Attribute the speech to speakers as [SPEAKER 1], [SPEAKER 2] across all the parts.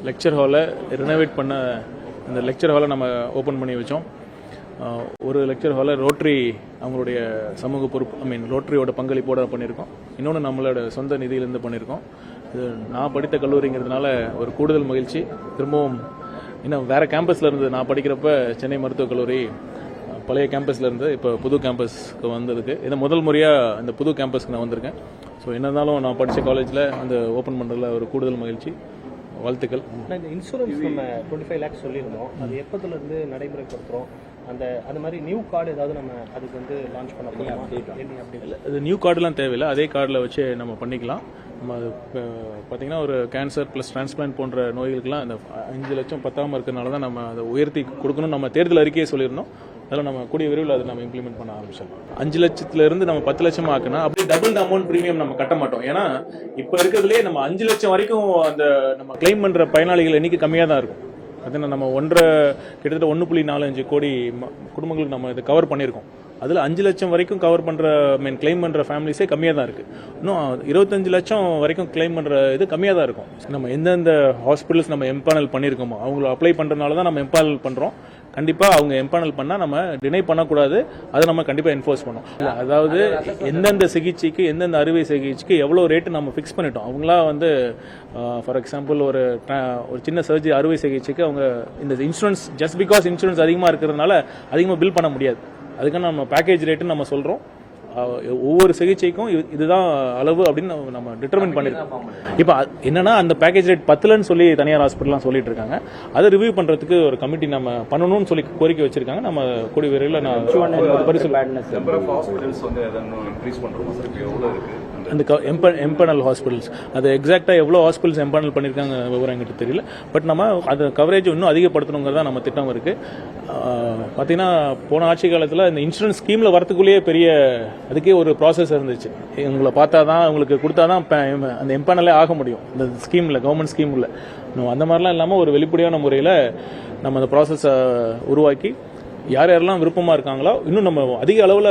[SPEAKER 1] Lecture ஹாலை renovate பண்ண அந்த லெக்சர் ஹாலை நம்ம ஓப்பன் பண்ணி வச்சோம். ஒரு லெக்சர் ஹாலை ரோட்டரி அவங்களுடைய சமூக பொறுப்பு ரோட்டரியோட பங்களிப்போடு பண்ணியிருக்கோம். இன்னொன்று நம்மளோட சொந்த நிதியிலேருந்து பண்ணியிருக்கோம். இது நான் படித்த கல்லூரிங்கிறதுனால ஒரு கூடுதல் மகிழ்ச்சி. திரும்பவும் இன்னும் வேறு கேம்பஸில் இருந்து நான் படிக்கிறப்ப சென்னை மருத்துவக் கல்லூரி பழைய கேம்பஸில் இருந்து இப்போ புது கேம்பஸ்க்கு வந்ததுக்கு இது முதல் முறையாக இந்த புது கேம்பஸ்க்கு நான் வந்திருக்கேன். ஸோ என்ன இருந்தாலும் நான் படித்த காலேஜில் அந்த ஓப்பன் பண்ணுறதுல ஒரு கூடுதல் மகிழ்ச்சி. வாழ்த்துக்கள்.
[SPEAKER 2] இந்த இன்சூரன்ஸ் நம்ம 25 lakhs சொல்லியிருந்தோம். அது எப்போதுலேருந்து நடைமுறைப்படுத்துகிறோம்? அந்த மாதிரி நியூ கார்டு ஏதாவது நம்ம அதுக்கு வந்து லான்ச் பண்ண முடியுமா?
[SPEAKER 1] இல்லை, அது நியூ கார்டுலாம் தேவையில்லை. அதே கார்டில் வச்சு நம்ம பண்ணிக்கலாம். நம்ம அது பார்த்திங்கன்னா ஒரு கேன்சர் ப்ளஸ் டிரான்ஸ்பிளான்ட் போன்ற நோய்களுக்கெல்லாம் அந்த 5 லட்சம் பத்தாமல் இருக்கிறதுனால தான் நம்ம அதை உயர்த்தி கொடுக்கணும். நம்ம தேர்தல் அறிக்கையை சொல்லியிருந்தோம். அதில் நம்ம கூடிய விரைவில் அதை நம்ம இம்ப்ளிமெண்ட் பண்ண ஆரம்பிச்சோம். 5 லட்சத்திலிருந்து நம்ம 10 லட்சம் ஆக்குனா அப்படி டபுள் அமௌண்ட் ப்ரீமியம் நம்ம கட்ட மாட்டோம். ஏன்னா இப்போ இருக்கிறதுலே நம்ம 5 லட்சம் வரைக்கும் அந்த நம்ம கிளைம் பண்ணுற பயனாளிகள் எண்ணிக்கை கம்மியாக தான் இருக்கும். பார்த்தீங்கன்னா நம்ம கிட்டத்தட்ட 1.45 கோடி குடும்பங்களுக்கு நம்ம இதை கவர் பண்ணியிருக்கோம். அதில் 5 லட்சம் வரைக்கும் கவர் பண்ணுற கிளைம் பண்ணுற ஃபேமிலிஸே கம்மியாக தான் இருக்குது. இன்னும் 25 லட்சம் வரைக்கும் கிளைம் பண்ணுற இது கம்மியாக தான் இருக்கும். நம்ம எந்தெந்த ஹாஸ்பிட்டல்ஸ் நம்ம எம்பானல் பண்ணியிருக்கோமோ அவங்கள அப்ளை பண்ணுறதுனால தான் நம்ம எம்பானல் பண்ணுறோம். கண்டிப்பாக அவங்க எம்பானல் பண்ணால் நம்ம டினை பண்ணக்கூடாது. அதை நம்ம கண்டிப்பாக என்ஃபோர்ஸ் பண்ணோம். அதாவது எந்தெந்த சிகிச்சைக்கு எந்தெந்த அறுவை சிகிச்சைக்கு எவ்வளோ ரேட்டு நம்ம ஃபிக்ஸ் பண்ணிட்டோம். அவங்களா வந்து ஃபார் எக்ஸாம்பிள் ஒரு சின்ன சர்ஜரி அறுவை சிகிச்சைக்கு அவங்க இந்த இன்சூரன்ஸ் ஜஸ்ட் பிகாஸ் இன்சூரன்ஸ் அதிகமாக இருக்கிறதுனால அதிகமாக பில் பண்ண முடியாது. அதுக்கான நம்ம பேக்கேஜ் ரேட்டுன்னு நம்ம சொல்கிறோம். ஒவ்வொரு சிகிச்சைக்கும் இதுதான் அளவு அப்படின்னு நம்ம டிட்டர்மின் பண்ணிருக்கோம். இப்போ என்னன்னா அந்த பேக்கேஜ் ரேட் 10லன்னு சொல்லி தனியார் ஹாஸ்பிட்டல்லாம் சொல்லிட்டு இருக்காங்க. அதை ரிவ்யூ பண்றதுக்கு ஒரு கமிட்டி நம்ம பண்ணணும்னு சொல்லி கோரிக்கை வச்சிருக்காங்க. நம்ம கூடிய விரைவில் அந்த எம்பனல் ஹாஸ்பிட்டல்ஸ் அது எக்ஸாக்டாக எவ்வளோ ஹாஸ்பிட்டல்ஸ் எம்பனல் பண்ணியிருக்காங்க விவரம் எங்கிட்ட தெரியல. பட் நம்ம அது கவரேஜ் இன்னும் அதிகப்படுத்தணுங்கிறதா நம்ம திட்டம் இருக்குது. பார்த்தீங்கன்னா போன ஆட்சி காலத்தில் இந்த இன்சூரன்ஸ் ஸ்கீமில் வரத்துக்குள்ளேயே பெரிய அதுக்கே ஒரு ப்ராசஸ் இருந்துச்சு. உங்களை பார்த்தா தான் உங்களுக்கு கொடுத்தா தான் அந்த எம்பனலே ஆக முடியும் இந்த ஸ்கீமில், கவர்மெண்ட் ஸ்கீமில். அந்த மாதிரிலாம் இல்லாமல் ஒரு வெளிப்படையான முறையில் நம்ம அந்த ப்ராசஸை உருவாக்கி யார் யாரெல்லாம் விருப்பமாக இருக்காங்களோ இன்னும் நம்ம அதிக அளவில்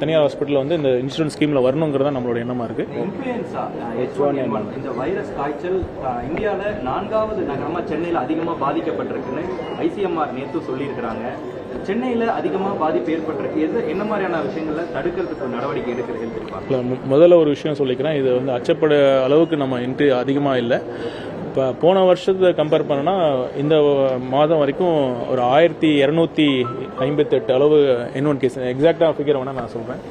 [SPEAKER 1] தனியார் ஹாஸ்பிட்டலில் வந்து இந்த இன்சூரன்ஸ் ஸ்கீமில் வரணுங்கிறதா நம்மளோட எண்ணமாக இருக்குது.
[SPEAKER 3] இந்த வைரஸ் காய்ச்சல் இந்தியாவில் 4வது நகரமாக சென்னையில் அதிகமாக பாதிக்கப்பட்டிருக்குன்னு ஐசிஎம்ஆர் நேற்று சொல்லியிருக்கிறாங்க. சென்னையில் அதிகமாக பாதிப்பு ஏற்பட்டிருக்கு. என்ன மாதிரியான விஷயங்களை தடுக்கிறதுக்கு நடவடிக்கை எடுக்கிறது?
[SPEAKER 1] முதல்ல ஒரு விஷயம் சொல்லிக்கிறேன். இது வந்து அச்சப்பட அளவுக்கு நம்ம இன்ட்ரி அதிகமாக இல்லை. இப்போ போன வருஷத்தை கம்பேர் பண்ணோன்னா இந்த மாதம் வரைக்கும் ஒரு 1258 அளவு N1 கேஸ். எக்ஸாக்டாக ஃபிகர் வேணால் நான் சொல்கிறேன்.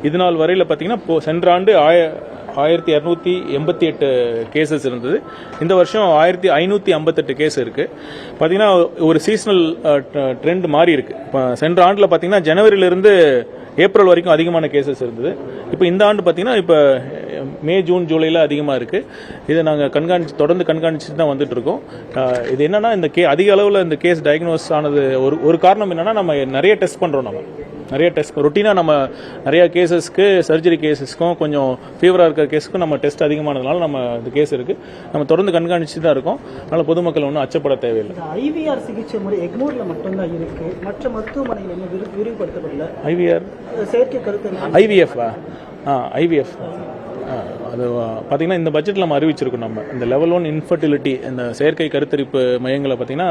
[SPEAKER 1] இது நாள் வரையில் பார்த்தீங்கன்னா சென்ற ஆண்டு 1288 கேசஸ் இருந்தது. இந்த வருஷம் 1558 கேஸ் இருக்குது. பார்த்தீங்கன்னா ஒரு சீசனல் ட்ரெண்ட் மாறி இருக்குது. இப்போ சென்ற ஆண்டில் பார்த்தீங்கன்னா ஜனவரியிலிருந்து ஏப்ரல் வரைக்கும் அதிகமான கேசஸ் இருந்தது. இப்போ இந்த ஆண்டு பார்த்தீங்கன்னா இப்போ மே ஜூன் ஜூலையில் அதிகமாக இருக்குது. இதை நாங்கள் தொடர்ந்து கண்காணிச்சுட்டு தான் வந்துட்டு இருக்கோம். இது என்னன்னா இந்த அதிக அளவில் இந்த கேஸ் டயக்னோஸ் ஆனது ஒரு காரணம் என்னன்னா நம்ம நிறைய டெஸ்ட் பண்ணுறோம். நம்ம நிறைய டெஸ்ட் ரொட்டீனாக நம்ம நிறைய கேசஸ்க்கு சர்ஜரி கேசஸ்க்கும் கொஞ்சம் ஃபீவராக இருக்கிற கேஸுக்கும் நம்ம டெஸ்ட் அதிகமானதுனால நம்ம இந்த கேஸ் இருக்குது. நம்ம தொடர்ந்து கண்காணிச்சு தான் இருக்கோம். அதனால் பொதுமக்கள் ஒன்றும் அச்சப்பட தேவையில்லை.
[SPEAKER 2] ஐவிஆர் சிகிச்சை முறை எக்மோரில் மட்டும்தான் இருக்குது. மற்ற மருத்துவமனைகள் இன்னும் விரிவுபடுத்தப்படல.
[SPEAKER 1] ஐவிஆர்
[SPEAKER 2] செயற்கை கருத்து
[SPEAKER 1] ஐவிஎஃப் ஐவிஎஃப் அது பார்த்தீங்கன்னா இந்த பட்ஜெட்டில் நம்ம அறிவிச்சிருக்கோம். நம்ம இந்த லெவல் 1 இன்ஃபர்டிலிட்டி இந்த செயற்கை கருத்தரிப்பு மையங்களை பார்த்தீங்கன்னா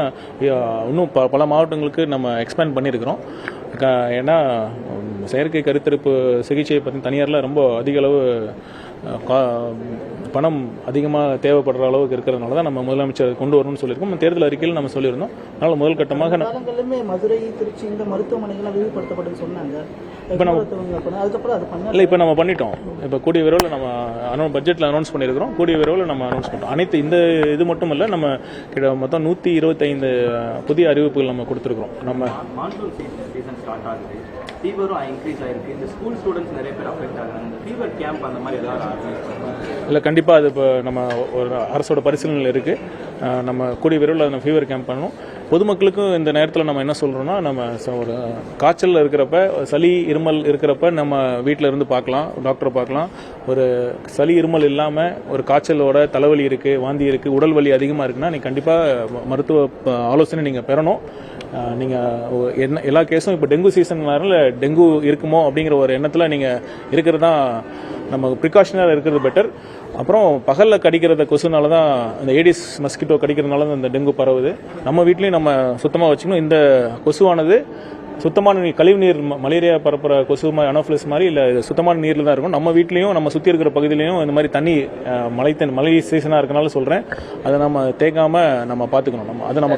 [SPEAKER 1] இன்னும் பல மாவட்டங்களுக்கு நம்ம எக்ஸ்பேண்ட் பண்ணியிருக்கிறோம். ஏன்னா செயற்கை கருத்தரிப்பு சிகிச்சையை பற்றி தனியாரில் ரொம்ப அதிக அளவு பணம் அதிகமாக தேவைப்படுற அளவுக்கு இருக்கிறதுனால தான் நம்ம முதலமைச்சர் கொண்டு வரணும்னு சொல்லியிருக்கோம். தேர்தல் அறிக்கையில் நம்ம சொல்லியிருந்தோம். அதனால் முதல் கட்டமாக
[SPEAKER 2] மதுரை, திருச்சி இந்த மருத்துவமனைகள்லாம் விரிவுபடுத்தப்படும் சொன்னாங்க. இப்போ
[SPEAKER 1] நம்ம பண்ணிட்டோம். இப்போ கூடிய விரைவில் நம்ம பட்ஜெட்டில் அனௌன்ஸ் பண்ணியிருக்கிறோம். கூடிய விரைவில் நம்ம அனௌன்ஸ் பண்ணிட்டோம். அனைத்து இந்த இது மட்டும் இல்லை, நம்ம மொத்தம் 125 புதிய அறிவிப்புகள் நம்ம கொடுத்துருக்குறோம். நம்ம
[SPEAKER 3] ஃபீவரும் இன்க்ரீஸ் ஆயிருக்கு. இந்த ஸ்கூல் ஸ்டூடெண்ட்ஸ் நிறைய பேர் அஃபெக்ட் ஆகுறாங்க. இந்த ஃபீவர் கேம்ப் அந்த மாதிரி ஏதாவது
[SPEAKER 1] இல்லை, கண்டிப்பாக அது இப்போ நம்ம ஒரு அரசோட பரிசீலனையில் இருக்குது. நம்ம கூடிய விரைவில் அந்த ஃபீவர் கேம்ப் பண்ணணும். பொதுமக்களுக்கும் இந்த நேரத்தில் நம்ம என்ன சொல்கிறோம்னா, நம்ம ஒரு காய்ச்சல் இருக்கிறப்ப, சளி இருமல் இருக்கிறப்ப நம்ம வீட்டில் இருந்து பார்க்கலாம், டாக்டரை பார்க்கலாம். ஒரு சளி இருமல் இல்லாமல் ஒரு காய்ச்சலோட தலைவலி இருக்குது, வாந்தி இருக்குது, உடல் வலி அதிகமாக இருக்குன்னா நீங்கள் கண்டிப்பாக மருத்துவ ஆலோசனை நீங்கள் பெறணும். நீங்கள் எல்லா கேஸும் இப்போ டெங்கு சீசன்னால டெங்கு இருக்குமோ அப்படிங்கிற ஒரு எண்ணத்தில் நீங்கள் இருக்கிறது தான் நம்ம ப்ரிகாஷனாக இருக்கிறது பெட்டர். அப்புறம் பகலில் கடிக்கிறத கொசுனால தான் இந்த ஏடிஸ் மஸ்கிட்டோ கடிக்கிறதுனால தான் இந்த டெங்கு பரவுது. நம்ம வீட்லேயும் நம்ம சுத்தமாக வச்சுக்கணும். இந்த கொசுவானது சுத்தமான கழிவு நீர், மலேரியா பரப்புகிற கொசு மாதிரி அனோஃபிலிஸ் மாதிரி இல்லை, சுத்தமான நீரில் தான் இருக்கும். நம்ம வீட்லேயும் நம்ம சுற்றி இருக்கிற பகுதியிலையும் இந்த மாதிரி தண்ணி மழை சீசனாக இருக்கனால சொல்கிறேன், அதை நம்ம தேக்காமல் நம்ம பார்த்துக்கணும். அதை நம்ம